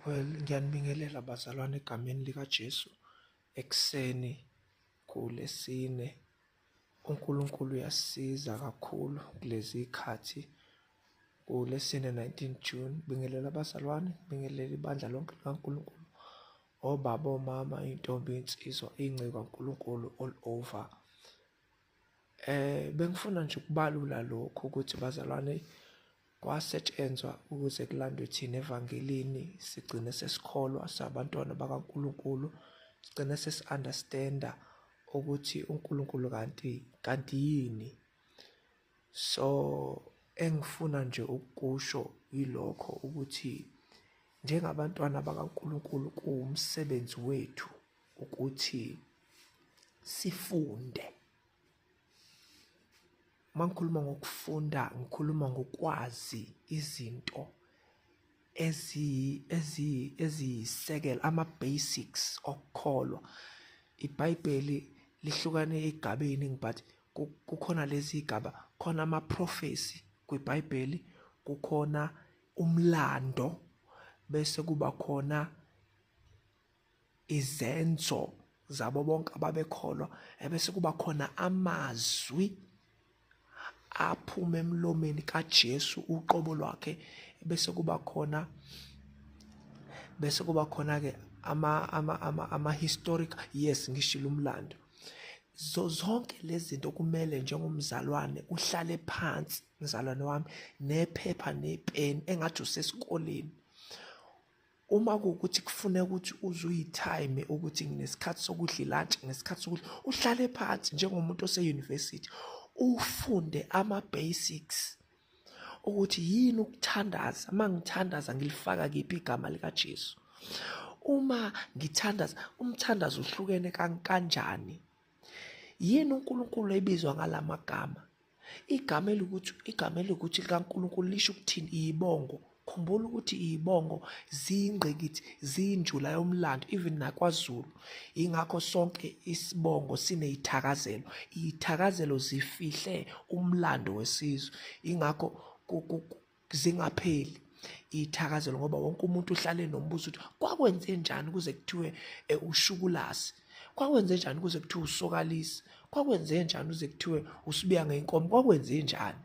Well, ngiyanibingelela bazalwane egameni likaJesu. Ekuseni kuLesine, uNkulunkulu uyasiza kakhulu kulezi khathi. KuLesine 19 June, bingelela abazalwane, bingelela ibandla lonke likaNkulunkulu, obaba, omama, iy'ntombi, iy'nsizwa, iy'ngcikwa kaNkulunkulu all over. Bengifuna nje ukubalula lokhu ukuthi bazalwane, kwasetshenzwa ukuze kulandwe thina evangelini, sigcine sesikholwa sabantwana bakaNkulunkulu, sigcine sesi-understand-a ukuthi uNkulunkulu kanti yini. So engifuna nje ukukusho yilokho ukuthi njengabantwana bakaNkulunkulu kuwumsebenzi wethu ukuthi sifunde. Uma ngikhuluma ngokufunda, ngikhuluma ngokwazi izinto eziyisekelo, ama-basics okukholwa. IBhayibheli lihlukane ey'gabeni but kukhona lezi y'gaba, khona ama-prophecy kwiBhayibheli, kukhona umlando, bese kuba khona izenzo zabo bonke ababekholwa, ebese kuba khona amazwi aphuma emlomeni kaJesu uqobo lwakhe, bese kuba khona-ke ama-historic, yes, ngishilo umlando. Zonke lezi zinto kumele njengomzalwane uhlale phansi, mzalwane wami, nephepha nepeni engathi usesikoleni. Uma kuwukuthi kufuneka ukuthi uze uyithayime ukuthi nginesikhathi sokudla ilantshi, ngesikhathi sokudla, uhlale phansi njengomuntu ose-university, ufunde ama-basics ukuthi yini ukuthandaza. Uma ngithandaza ngilifaka kephi igama likaJesu. Uma ngithandaza, umthandazo uhlukene kanjani? Yini uNkulunkulu ebizwa ngalamagama? Igama elukuthi likaNkulunkulu lisho ukuthini? Iyibongo. Khumbula ukuthi iyibongo ziyingqikithi, ziyinjula yomlando, even nakwaZulu. Ingakho sonke isibongo sineyithakazelo. Iyithakazelo zifihle umlando wesizwe. Ingakho zingapheli iyithakazelo, ngoba wonke umuntu uhlale nombuzo ukuthi kwakwenze njani kuze kuthiwe uShukulasi, kwakwenze njani kuze kuthiwe uSokalisi, kwakwenze njani kuze kuthiwe uSibiya ngeyinkomo, kwakwenze njani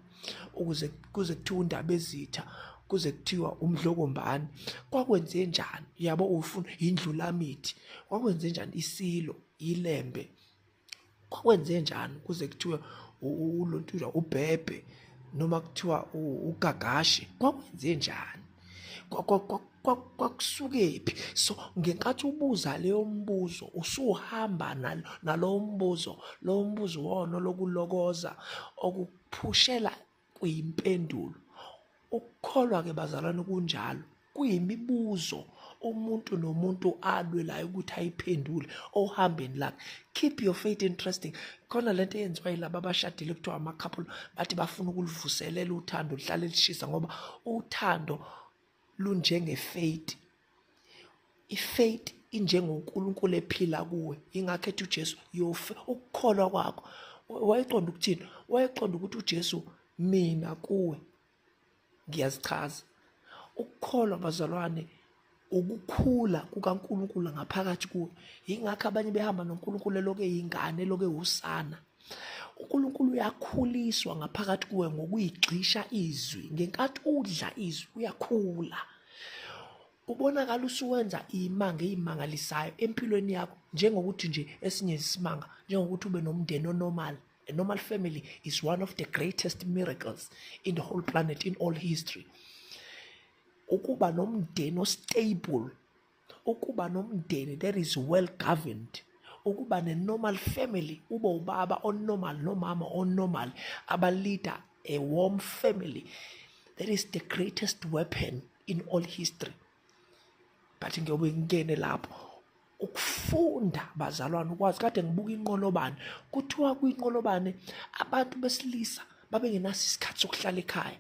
kuze kuthiwe uNdabezitha, kuze kuthiwa uMdlokombane, kwakwenze njani? Yabo ufuna iNdlulamithi, kwakwenze njani? iSilo, iLembe, kwakwenze njani kuze kuthiwe uLontula, uBhebhe, noma kuthiwa uGagashi, kwakwenze njani? Kwakusukephi? So ngenkathi ubuza leyo mbuzo, usuhamba nalowo mbuzo, lowo mbuzo wona lokulokoza okuphushela kuyimpendulo. Ukukholwa-ke bazalwane kunjalo, kuyimibuzo umuntu nomuntu alwelayo ukuthi ayiphendule ohambeni lakhe. Keep your faith interesting. Khona lento eyenziwa yilaba abashadile kuthiwa ama-couple, bathi bafuna ukulivuselela uthando lihlale lishisa, ngoba uthando lunjenge-faith. I-faith injengoNkulunkulu ephila kuwe. Ingakho ethi uJesu ukukholwa kwakho. Wayeqonda ukuthini? Wayeqonda ukuthi uJesu mina kuwe ngiyazichaza. Ukukholwa bazalwane ukukhula kukaNkulunkulu ngaphakathi kuwe. Ingakho abanye behamba noNkulunkulu eloke eyingane, eloke usana. uNkulunkulu uyakhuliswa ngaphakathi kuwe ngokuyigxisha izwi. Ngenkathi udla izwi uyakhula. Ubonakala usuwenza iy'manga ey'mangalisayo empilweni yakho, njengokuthi nje esinye isimanga, njengokuthi ube nomndeni onormal. A normal family is one of the greatest miracles in the whole planet, in all history. Ukuba nomndeni ostable, ukuba nomndeni that is well governed, ukuba ne-normal family, ube ubaba onormal nomama onormal, aba-leader a warm family, that is the greatest weapon in all history. But ngiyobe ngingene lapho ukufunda bazalwane, ukwazi. Kade ngibuka inqolobane, kuthiwa kwinqolobane abantu besilisa babengenaso isikhathi sokuhlala ekhaya,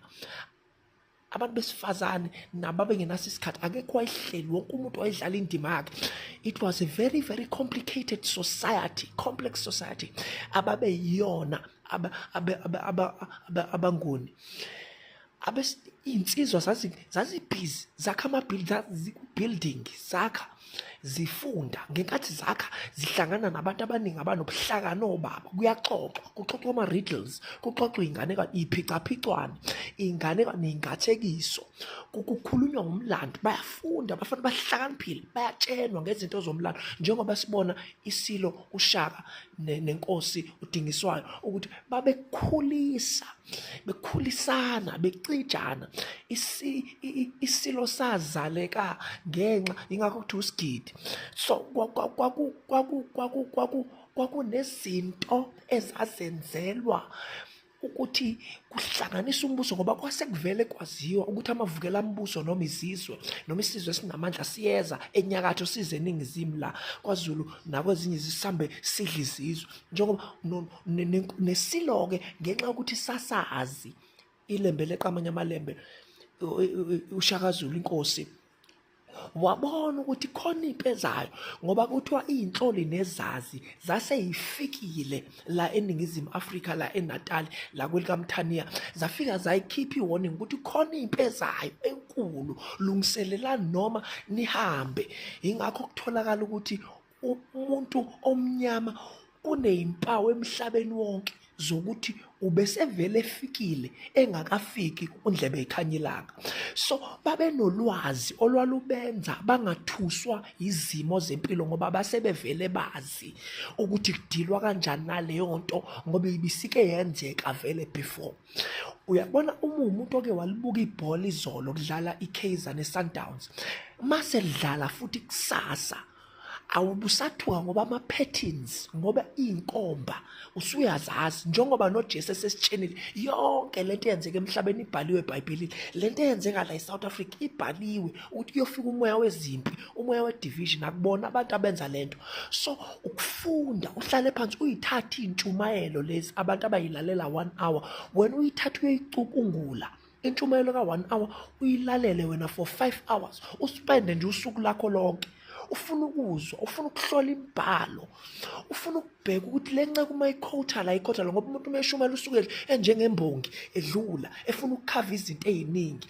abantu besifazane nabo babengenaso isikhathi, akekho wayehleli, wonke umuntu wayedlala indima yakhe. It was a very, very complicated society, complex society ababeyiyona abanguni. iy'nsizwa zazibhizi zakha building zakha zifunda ngenkathi zakha zihlangana nabantu abaningi abanobuhlakani obaba kuyaxoxwa kuxoxwa ama-riddles kuxoxwa iy'phicwaphicwano iy'nganekwane ney'ngathekiso kukhulunywa ngomlando bayafunda bafana bahlakaniphile bayatshenwa ngezinto zomlando njengoba sibona iSilo uShaka nenkosi uDingiswayo ukuthi bekhulisana becijana iSilo sazaleka ngenxa ingakho kuthiwa uSgidi. So kwakunezinto ezazenzelwa ukuthi kuhlanganisa umbuso ngoba kwasekuvele kwaziwa ukuthi amavukelambuso noma izizwe noma isizwe esinamandla siyeza enyakatho size eningizimu la kwaZulu nakwezinye izisihambe sidla izizwe njengoba nesilo-ke ngenxa yokuthi sasazi ilembe leqa amanye amalembe uShaka Zulu inkosi wabona ukuthi khona into ezayo ngoba kuthiwa iy'nhloli nezazi zaseyifikile la eNingizimu Afrika la eNatali la kwelikaMthaniya zafika zayikhipha i-warning ukuthi khona into ezayo enkulu lungiselelani noma nihambe. Ingakho kutholakala ukuthi umuntu omnyama uney'mpawu emhlabeni wonke zokuthi ubesevele efikile engakafiki undlebe yikhanya ilanga. So babenolwazi olwalubenza bangathuswa izimo zempilo ngoba basebevele bazi ukuthi kudilwa kanjani naleyo nto ngoba ibisike yenzeka vele before. Uyabona umuntu oke walibuka ibhola izolo kudlala iKaizer neSundowns mase lidlala futhi kusasa awubusathuka ngoba ama-patterns ngoba iy'nkomba usuyazazi njengoba noJesu esesitshenile yonke lento eyenzeka emhlabeni ibhaliwe eBhayibhelini. Lento eyenzeka la eSouth Africa ibhaliwe ukuthi kuyofika umoya wezimpi umoya wedivision akubona abantu abenza lento. So ukufunda uhlale phansi uyithathe iy'ntshumayelo lezi abantu abayilalela 1 hour wena uyithathe uyayicubungula intshumayelo ka-1 hour uyilalele wena for 5 hours uspende nje usuku lakho lonke ufuna ukuzwa ufuna ukuhlola imibhalo ufuna ukubheka ukuthi le nceke uma ikhotha la ngoba umuntu umeshumela usuke enjengembongi edlula efuna ukukhava izinto ey'ningi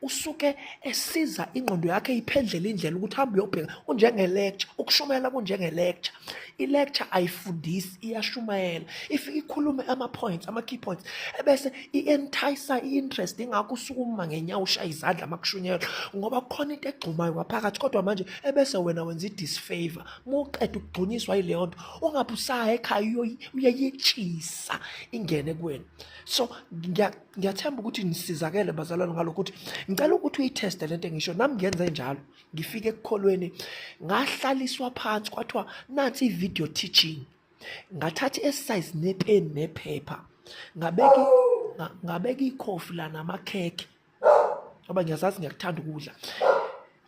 usuke esiza ingqondo yakhe iphendlela indlela ukuthi hambe uyobheka kunjenge-lecture ukushumela kunjenge-lecture. I-lecture ayifundisi iyashumayela ifike ikhulume ama-key points ebese i-entice i-interest ingakho usukuma ngenyawo ushaya izandla makushunyelwa ngoba kukhona into egxumayo ngaphakathi kodwa manje ebese wena wenza i-disfavor muqeda ukugxunyiswa yileyo nto ungabe usaya ekhaya uyayitshisa ingene kuwena. So ngiyathemba ukuthi nisizakele bazalwane ngalokho ukuthi ngicela ukuthi uyitheste lento engisho nami ngenze njalo ngifike ekukholweni ngahlaliswa phansi kwathiwa nansi i-video teaching ngathatha i-exercise nepeni nephepha ngabeka ikhofi la namakhekhe ngoba ngiyazazi ngiyakuthanda ukudla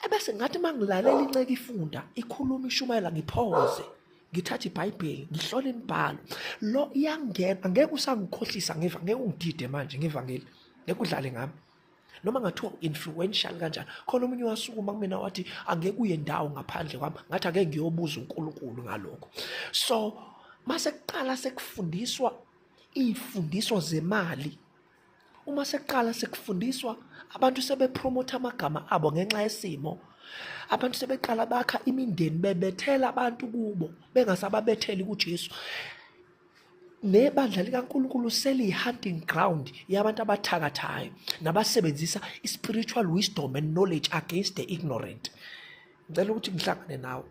ebese ngathi mangilalela inceke ifunda ikhuluma ishumayela ngiphoze ngithatha iBhayibheli ngihlola imibhalo lo iyangena angeke usangikhohlisa ngeke ungidide manje ngevangeli ngeke udlale ngami noma ngathiwa influential kanjani khona omunye wasukuma kumina wathi angeke uye ndawo ngaphandle kwami ngathi ake ngiyobuza uNkulunkulu ngalokho. So mase kuqala sekufundiswa iy'fundiso zemali uma sekuqala sekufundiswa abantu sebepromotha amagama abo ngenxa yesimo abantu sebeqala bakha imindeni bebethela abantu kubo bengasababetheli kuJesu nebandla likaNkulunkulu seliyi-hunting ground yabantu abathakathayo nabasebenzisa i-spiritual wisdom and knowledge against the ignorant. Ngicela ukuthi ngihlangane nawe.